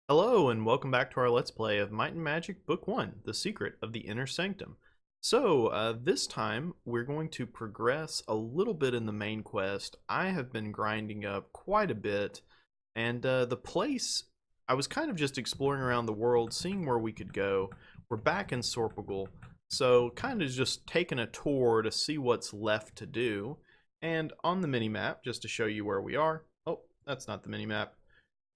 Hello and welcome back to our Let's Play of Might and Magic Book 1, The Secret of the Inner Sanctum. This time we're going to progress a little bit in the main quest. I have been grinding up quite a bit, and the place, I was kind of just exploring around the world, seeing where we could go. We're back in Sorpigal, so kind of just taking a tour to see what's left to do. And on the mini-map, just to show you where we are, oh, that's not the mini-map.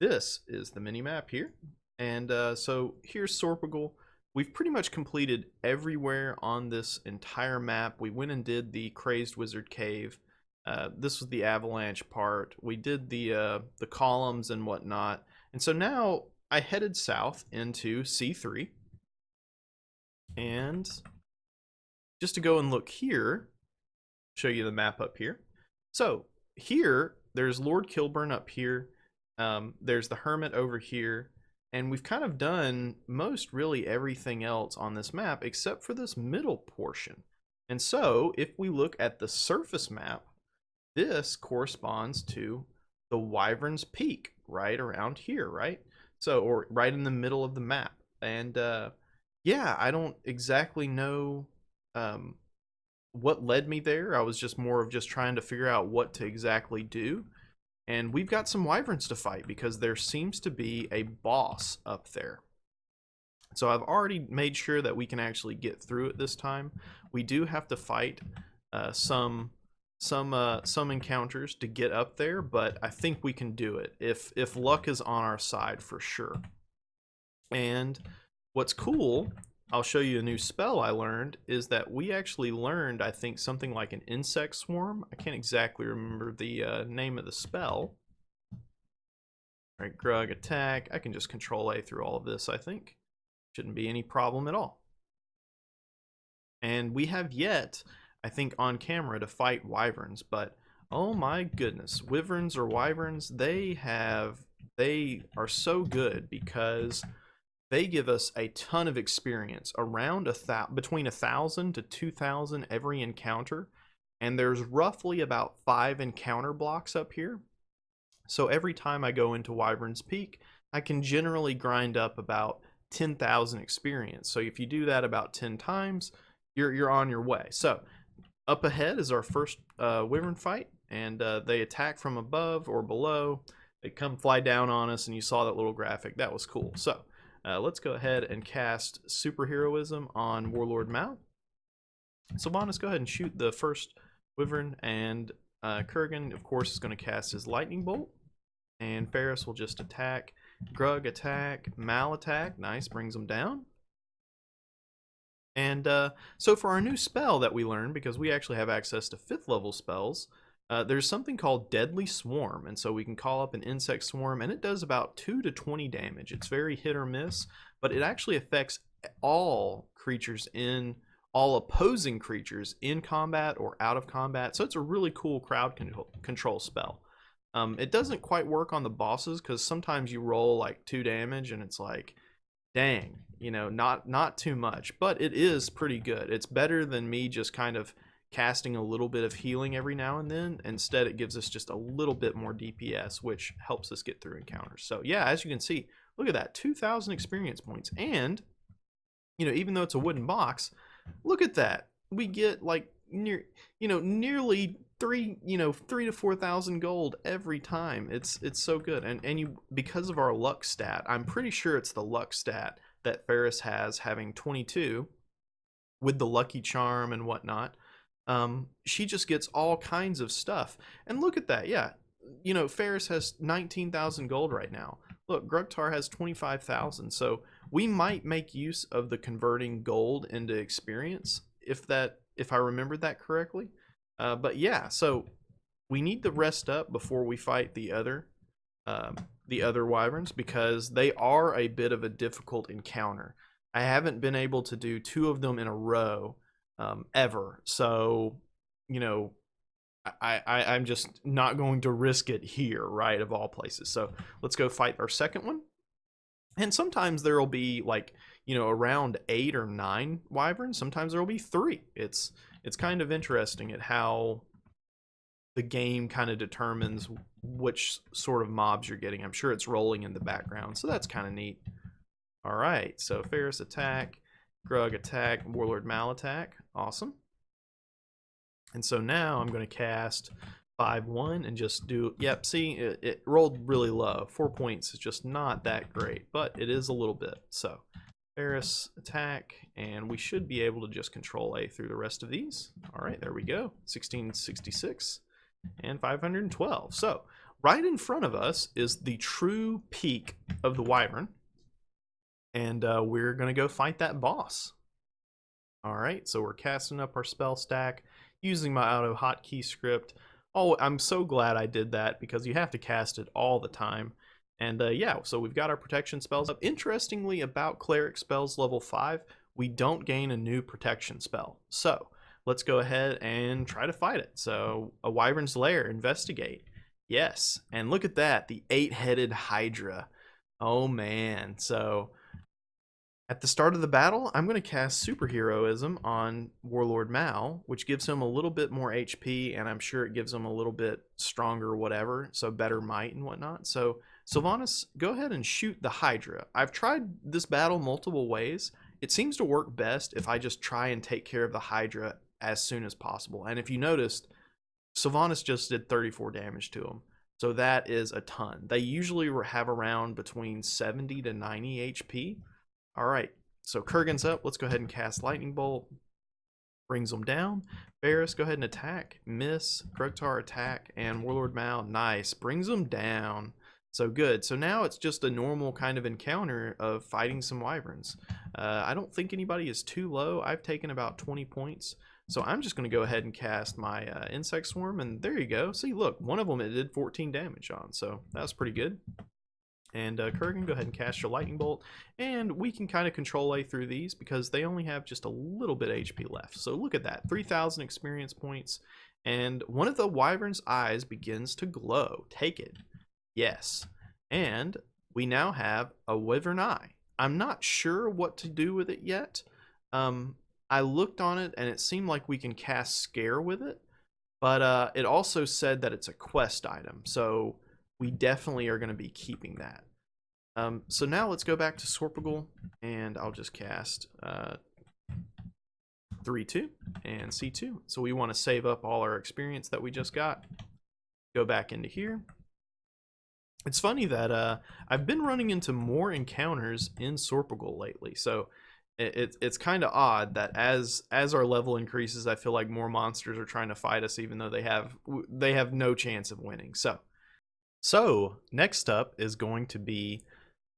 This is the mini map here, and so here's Sorpigal. We've pretty much completed everywhere on this entire map. We went and did the Crazed Wizard Cave. This was the avalanche part. We did the columns and whatnot, and so now I headed south into C3, and just to go and look here, show you the map up here. So here, there's Lord Kilburn up here. There's the Hermit over here, and we've kind of done most really everything else on this map except for this middle portion. And so if we look at the surface map, this corresponds to the Wyvern's Peak right around here, right? So, or right in the middle of the map. And yeah, I don't exactly know what led me there. I was just more of just trying to figure out what to exactly do. And we've got some wyverns to fight because there seems to be a boss up there. So I've already made sure that we can actually get through it this time. We do have to fight some encounters to get up there, but I think we can do it if luck is on our side for sure. And what's cool, I'll show you a new spell I learned, is that we actually learned, I think, something like an insect swarm. I can't exactly remember the name of the spell. All right, Grug attack. I can just control A through all of this, I think. Shouldn't be any problem at all. And we have yet, I think, on camera to fight wyverns, but oh my goodness, wyverns or wyverns, they are so good because they give us a ton of experience, around between 1,000 to 2,000 every encounter, and there's roughly about 5 encounter blocks up here. So every time I go into Wyvern's Peak, I can generally grind up about 10,000 experience. So if you do that about 10 times, you're on your way. So up ahead is our first wyvern fight, and they attack from above or below. They come fly down on us, and you saw that little graphic. That was cool. So let's go ahead and cast Superheroism on Warlord Mal. Sylvanas, go ahead and shoot the first wyvern, and Kurgan, of course, is going to cast his lightning bolt, and Ferris will just attack. Grug attack, Mal attack, nice, brings him down. And so for our new spell that we learned, because we actually have access to 5th level spells, there's something called Deadly Swarm, and so we can call up an insect swarm, and it does about 2 to 20 damage. It's very hit or miss, but it actually affects all opposing creatures in combat or out of combat, so it's a really cool crowd control spell. It doesn't quite work on the bosses, because sometimes you roll like 2 damage, and it's like, dang, you know, not too much, but it is pretty good. It's better than me just kind of casting a little bit of healing every now and then. Instead, it gives us just a little bit more DPS, which helps us get through encounters. So yeah, as you can see, look at that, 2,000 experience points. And, you know, even though it's a wooden box, look at that. We get like nearly 3 to 4,000 gold every time. It's so good. And you, because of our luck stat, I'm pretty sure it's the luck stat that Ferris has, having 22 with the lucky charm and whatnot. She just gets all kinds of stuff. And look at that, yeah. You know, Ferris has 19,000 gold right now. Look, Grugtar has 25,000. So we might make use of the converting gold into experience, if I remembered that correctly. But yeah, so we need to rest up before we fight the other wyverns, because they are a bit of a difficult encounter. I haven't been able to do 2 of them in a row ever, so you know, I'm just not going to risk it here, right, of all places. So let's go fight our second one. And sometimes there will be, like, you know, around 8 or 9 wyverns. Sometimes there will be 3. It's kind of interesting at how the game kind of determines which sort of mobs you're getting. I'm sure it's rolling in the background, so that's kind of neat. All right, so Ferris attack, Grug attack, Warlord Mal attack. Awesome. And so now I'm going to cast 5-1 and just do, yep, see, it rolled really low. 4 points is just not that great, but it is a little bit. So Ferris attack, and we should be able to just control A through the rest of these. All right, there we go. 1666 and 512. So right in front of us is the true peak of the Wyvern, and we're going to go fight that boss. All right, so we're casting up our spell stack using my auto hotkey script. Oh, I'm so glad I did that because you have to cast it all the time. And yeah, so we've got our protection spells up. Interestingly, about cleric spells level 5, we don't gain a new protection spell. So let's go ahead and try to fight it. So a Wyvern's Lair, investigate. Yes, and look at that, the 8-headed hydra. Oh man, so at the start of the battle, I'm going to cast Superheroism on Warlord Mal, which gives him a little bit more HP, and I'm sure it gives him a little bit stronger whatever, so better might and whatnot. So Sylvanas, go ahead and shoot the Hydra. I've tried this battle multiple ways. It seems to work best if I just try and take care of the Hydra as soon as possible. And if you noticed, Sylvanas just did 34 damage to him. So that is a ton. They usually have around between 70 to 90 HP. All right, so Kurgan's up. Let's go ahead and cast Lightning Bolt. Brings them down. Ferris, go ahead and attack. Miss. Grugtar attack. And Warlord Mal, nice. Brings them down. So good. So now it's just a normal kind of encounter of fighting some wyverns. I don't think anybody is too low. I've taken about 20 points. So I'm just going to go ahead and cast my Insect Swarm. And there you go. See, look, one of them it did 14 damage on. So that was pretty good. And Kurgan, go ahead and cast your Lightning Bolt. And we can kind of control A through these because they only have just a little bit of HP left. So look at that, 3,000 experience points. And one of the Wyvern's eyes begins to glow. Take it. Yes. And we now have a Wyvern eye. I'm not sure what to do with it yet. I looked on it and it seemed like we can cast Scare with it. But it also said that it's a quest item. So we definitely are going to be keeping that. So now let's go back to Sorpigal, and I'll just cast 3-2 and C2. So we want to save up all our experience that we just got. Go back into here. It's funny that I've been running into more encounters in Sorpigal lately. So it's kind of odd that as our level increases, I feel like more monsters are trying to fight us, even though they have no chance of winning. So next up is going to be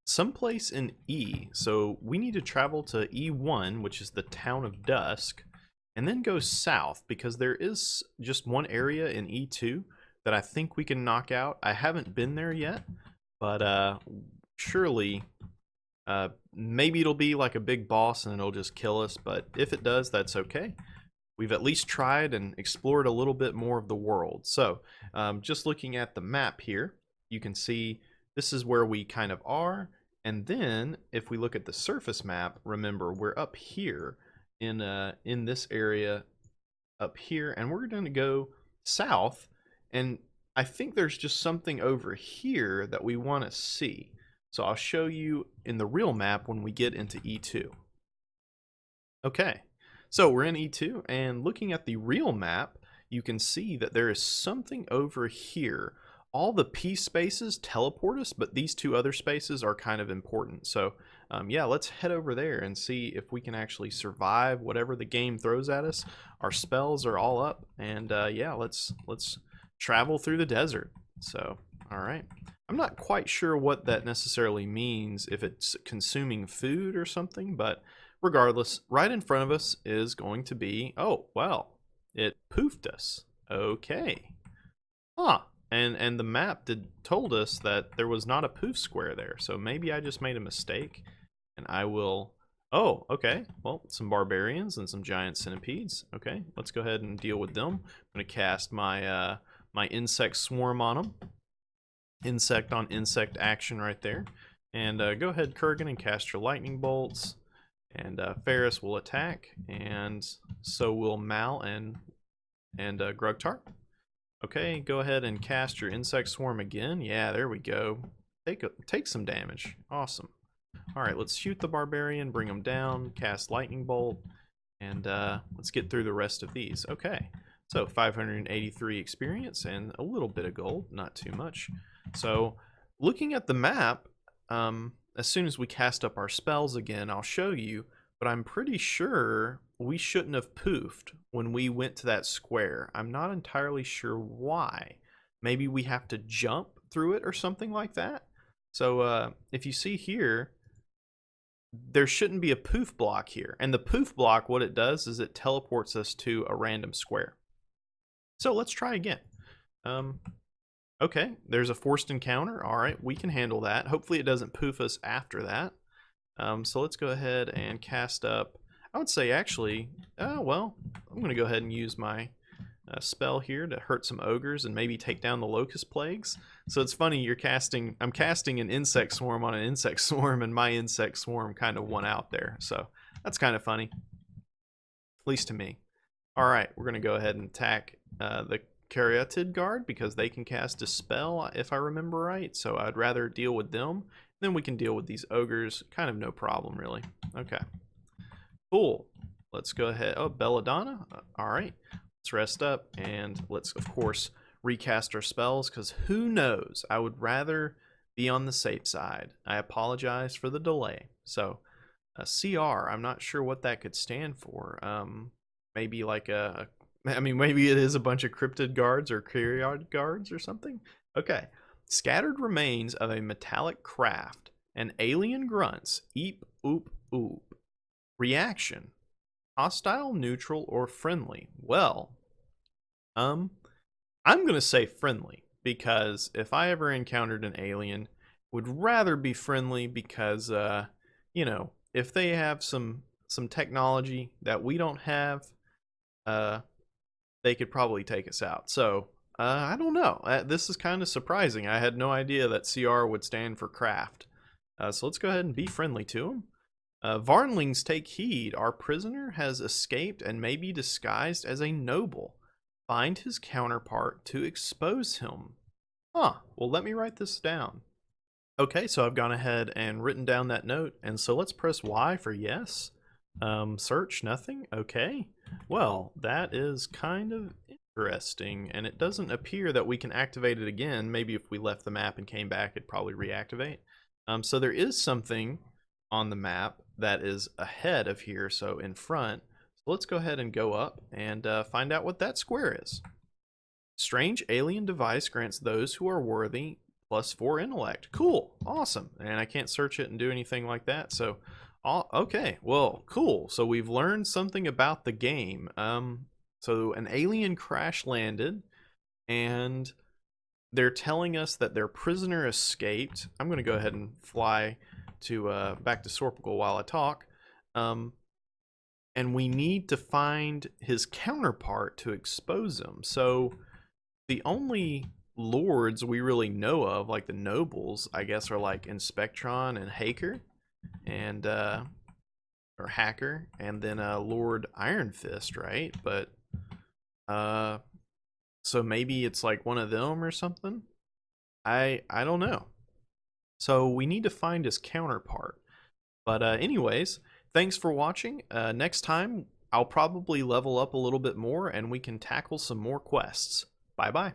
someplace in E. So we need to travel to E1, which is the Town of Dusk, and then go south because there is just one area in E2 that I think we can knock out. I haven't been there yet, but surely maybe it'll be like a big boss and it'll just kill us, but if it does, that's okay. We've at least tried and explored a little bit more of the world. So just looking at the map here, you can see this is where we kind of are. And then if we look at the surface map, remember we're up here in this area up here, and we're going to go south. And I think there's just something over here that we want to see. So I'll show you in the real map when we get into E2. Okay. So we're in E2, and looking at the real map, you can see that there is something over here. All the P spaces teleport us, but these two other spaces are kind of important. So yeah, let's head over there and see if we can actually survive whatever the game throws at us. Our spells are all up, and yeah, let's travel through the desert. So, all right. I'm not quite sure what that necessarily means, if it's consuming food or something, but regardless, right in front of us is going to be, oh, well, it poofed us. Okay. Huh. And the map told us that there was not a poof square there, so maybe I just made a mistake, and I will, oh, okay, well, some barbarians and some giant centipedes. Okay, let's go ahead and deal with them. I'm going to cast my, my insect swarm on them. Insect on insect action right there. And go ahead, Kurgan, and cast your lightning bolts. And Ferris will attack, and so will Mal and Grugtar. Okay, go ahead and cast your insect swarm again. Yeah, there we go. Take some damage. Awesome. All right, let's shoot the barbarian, bring him down, cast lightning bolt, and let's get through the rest of these. Okay, so 583 experience and a little bit of gold, not too much. So looking at the map, as soon as we cast up our spells again, I'll show you, but I'm pretty sure we shouldn't have poofed when we went to that square. I'm not entirely sure why. Maybe we have to jump through it or something like that. So if you see here, there shouldn't be a poof block here. And the poof block, what it does is it teleports us to a random square. So let's try again. Okay, there's a forced encounter. All right, we can handle that. Hopefully it doesn't poof us after that. So let's go ahead and cast up. I would say actually, well, I'm going to go ahead and use my spell here to hurt some ogres and maybe take down the locust plagues. So it's funny, I'm casting an insect swarm on an insect swarm, and my insect swarm kind of won out there. So that's kind of funny, at least to me. All right, we're going to go ahead and attack the Caryatid Guard because they can cast a spell, if I remember right. So I'd rather deal with them. Then we can deal with these ogres. Kind of no problem, really. Okay. Cool. Let's go ahead. Oh, Belladonna. All right. Let's rest up and let's, of course, recast our spells because who knows? I would rather be on the safe side. I apologize for the delay. So, CR, I'm not sure what that could stand for. Maybe like maybe it is a bunch of cryptid guards or Caryatid guards or something. Okay. Scattered remains of a metallic craft and alien grunts. Eep, oop, oop. Reaction. Hostile, neutral, or friendly? Well, I'm gonna say friendly because if I ever encountered an alien, would rather be friendly because you know, if they have some technology that we don't have, they could probably take us out. So I don't know. This is kind of surprising. I had no idea that CR would stand for craft. So let's go ahead and be friendly to them. Varnlings, take heed. Our prisoner has escaped and may be disguised as a noble. Find his counterpart to expose him. Huh. Well, let me write this down. Okay, so I've gone ahead and written down that note. And so let's press Y for yes. Search, nothing. Okay. Well, that is kind of interesting. And it doesn't appear that we can activate it again. Maybe if we left the map and came back, it'd probably reactivate. So there is something on the map that is ahead of here, so in front. So let's go ahead and go up and find out what that square is. Strange alien device grants those who are worthy +4 intellect. Cool, awesome. And I can't search it and do anything like that. So, okay, well, cool. So we've learned something about the game. So an alien crash landed, and they're telling us that their prisoner escaped. I'm going to go ahead and fly to back to Sorpigal while I talk. And we need to find his counterpart to expose him. So the only lords we really know of, like the nobles, I guess, are like Inspectron and Haker, and or Hacker, and then Lord Iron Fist, right? But so maybe it's like one of them or something. I don't know. So we need to find his counterpart. But anyways, thanks for watching. Next time, I'll probably level up a little bit more and we can tackle some more quests. Bye-bye.